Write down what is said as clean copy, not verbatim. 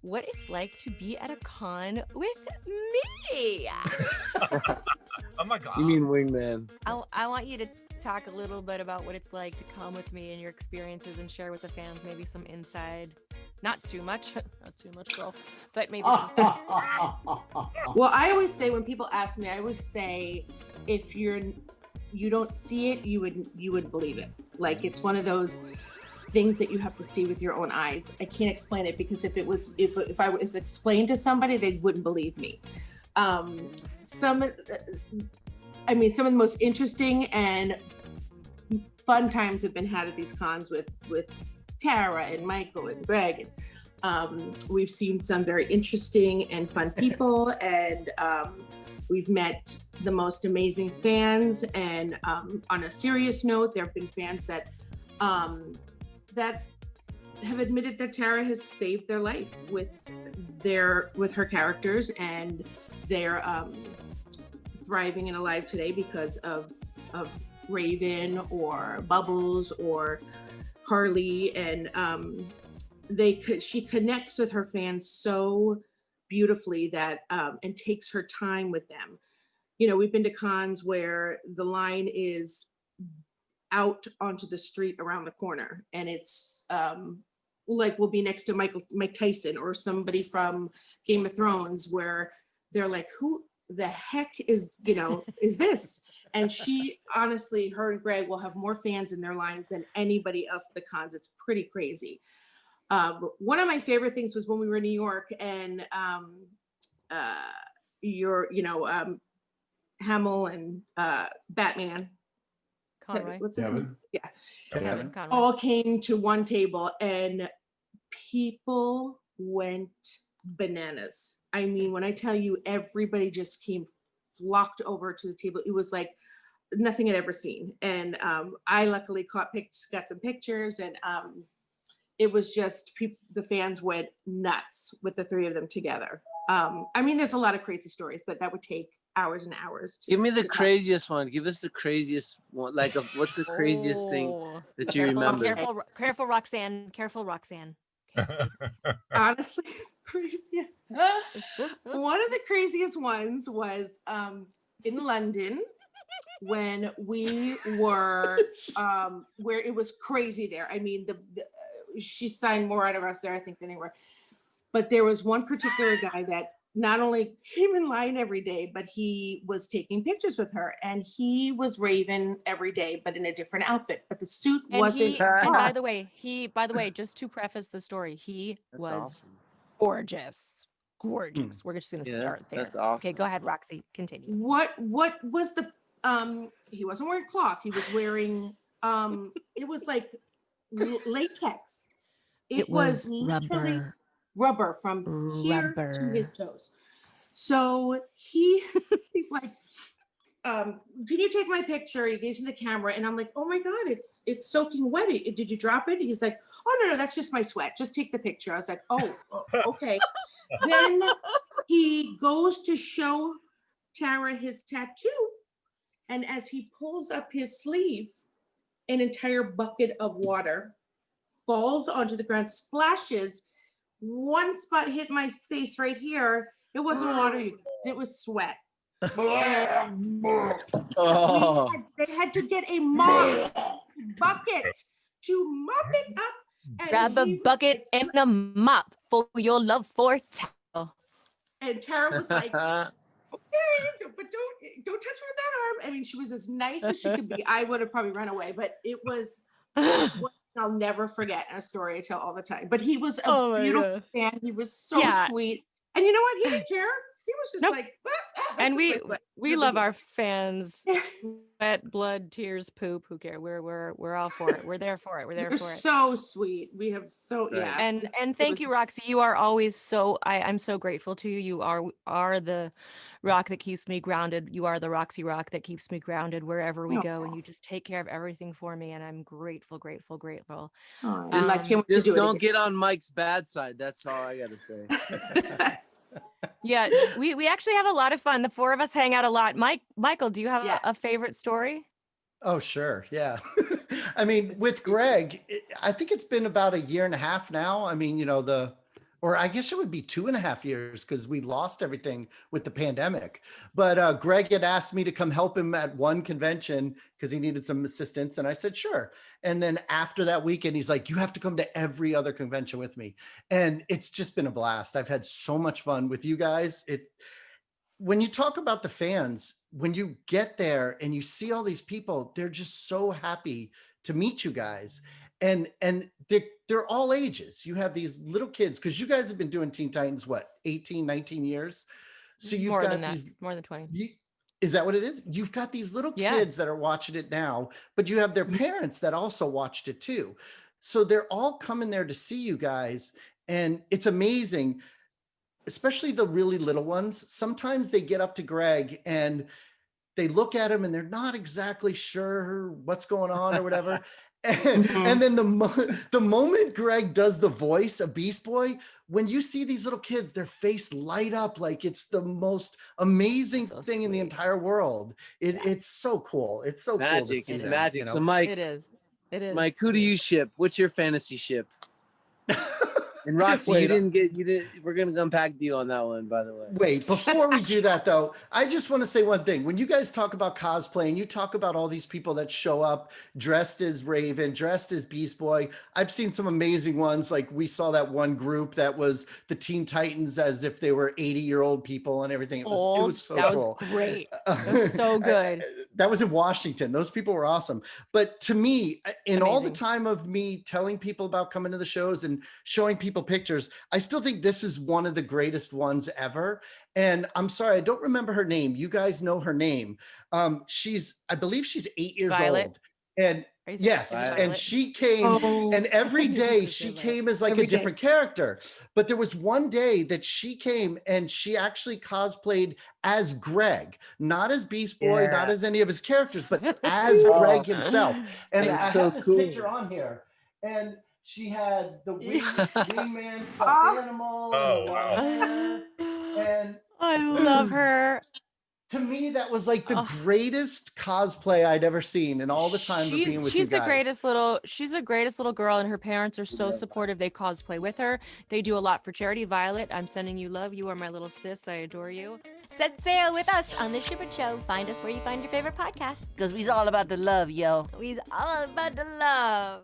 what it's like to be at a con with me. Oh my God. You mean wingman? I want you to talk a little bit about what it's like to come with me and your experiences and share with the fans maybe some inside. Not too much, not too much, girl, but maybe some stuff. Well, I always say when people ask me, I always say, if you don't see it, you would believe it. Like, it's one of those things that you have to see with your own eyes. I can't explain it, because if I was explained to somebody, they wouldn't believe me. Some of the most interesting and fun times have been had at these cons with Tara and Michael and Greg. We've seen some very interesting and fun people, and we've met the most amazing fans. And on a serious note, there have been fans that have admitted that Tara has saved their life with her characters, and they're thriving and alive today because of Raven or Bubbles or Carly, and she connects with her fans so beautifully that and takes her time with them. You know, we've been to cons where the line is out onto the street around the corner, and it's like we'll be next to Mike Tyson or somebody from Game of Thrones, where they're like, who the heck is this? And she, honestly, her and Greg will have more fans in their lines than anybody else at the cons. It's pretty crazy. One of my favorite things was when we were in New York, and Hamill and Batman. Conroy. What's his name? Yeah. Kevin Conroy. All came to one table, and people went bananas. I mean, when I tell you, everybody just flocked over to the table. It was like nothing I'd ever seen. And I luckily got some pictures, and it was just the fans went nuts with the three of them together. I mean, there's a lot of crazy stories, but that would take hours and hours. Give me the craziest one. Give us the craziest one. Like, what's the craziest thing that you remember? Careful, Roxanne. Careful, Roxanne. Honestly, craziest. One of the craziest ones was in London, when we were where it was crazy there. I mean, she signed more out of us there, I think, than anywhere. But there was one particular guy that not only came in line every day, but he was taking pictures with her, and he was Raven every day, but in a different outfit. But the suit wasn't. And by the way, just to preface the story, That's was awesome. Gorgeous. We're just gonna start there. That's awesome. Okay, go ahead, Roxy. Continue. What was the he wasn't wearing cloth. He was wearing it was like latex. It was literally rubber from here to his toes. So he's like, can you take my picture? He gives me the camera, and I'm like, oh my God, it's soaking wet. Did you drop it? He's like, oh no, that's just my sweat. Just take the picture. I was like, oh okay. Then he goes to show Tara his tattoo, and as he pulls up his sleeve, an entire bucket of water falls onto the ground, splashes. One spot hit my face right here. It wasn't water, it was sweat. Oh. They had to get a mop bucket to mop it up. And grab a bucket and a mop for your love for Tara. And Tara was like, okay, but don't touch me with that arm. I mean, she was as nice as she could be. I would have probably run away, but it was what I'll never forget, a story I tell all the time. But he was a beautiful man. He was so sweet. And you know what? He didn't care. He was just like, and we love our fans. Sweat, blood, tears, poop. Who cares? We're all for it. We're there for it. We're there for it. So sweet. We have And thank you, Roxy. You are always so. I'm so grateful to you. You are the rock that keeps me grounded. You are the Roxy rock that keeps me grounded wherever we go, and you just take care of everything for me. And I'm grateful. Oh, just don't get on Mike's bad side. That's all I gotta say. Yeah, we actually have a lot of fun. The four of us hang out a lot. Michael, do you have a favorite story? Oh, sure. Yeah. I mean, with Greg, I think it's been about a year and a half now. I mean, or I guess it would be 2.5 years because we lost everything with the pandemic. But Greg had asked me to come help him at one convention because he needed some assistance. And I said, sure. And then after that weekend, he's like, you have to come to every other convention with me. And it's just been a blast. I've had so much fun with you guys. When you talk about the fans, when you get there and you see all these people, they're just so happy to meet you guys. And they're all ages. You have these little kids, because you guys have been doing Teen Titans, what, 18, 19 years? So you've More got than that, these, more than 20. is that what it is? You've got these little kids that are watching it now, but you have their parents that also watched it too. So they're all coming there to see you guys. And it's amazing, especially the really little ones. Sometimes they get up to Greg and they look at him and they're not exactly sure what's going on or whatever. And then the moment Greg does the voice of Beast Boy, when you see these little kids, their face light up like it's the most amazing thing in the entire world. It's so cool. It's so magic. cool to see It's that, magic. you know? So Mike, It is. Mike, who do you ship? What's your fantasy ship? And Roxy, Wait, you didn't. We're gonna unpack you on that one, by the way. Wait, before we do that though, I just want to say one thing. When you guys talk about cosplay and you talk about all these people that show up dressed as Raven, dressed as Beast Boy, I've seen some amazing ones. Like we saw that one group that was the Teen Titans as if they were 80-year-old people and everything. It was so that cool. was great. That was so good. That was in Washington. Those people were awesome. But to me, in all the Amazing. time of me telling people about coming to the shows and showing people pictures, I still think this is one of the greatest ones ever. And I'm sorry, I don't remember her name. You guys know her name. I believe she's 8 years Violet. old. And yes, Violet? and she came, and every day she came as like a different character. But there was one day that she came and she actually cosplayed as Greg, not as Beast Boy, not as any of his characters, but as Greg himself. And I so have this cool. picture on here. And she had the wingman stuffed animal and the wow. long hair. And I love her. to me, that was like the greatest cosplay I'd ever seen in all the time of being with you She's the guys. she's the greatest little girl, and her parents are so supportive. They cosplay with her. They do a lot for charity. Violet, I'm sending you love. You are my little sis. I adore you. Set sail with us on the Shipper Show. Find us where you find your favorite podcast. Because we's all about the love, yo. We's all about the love.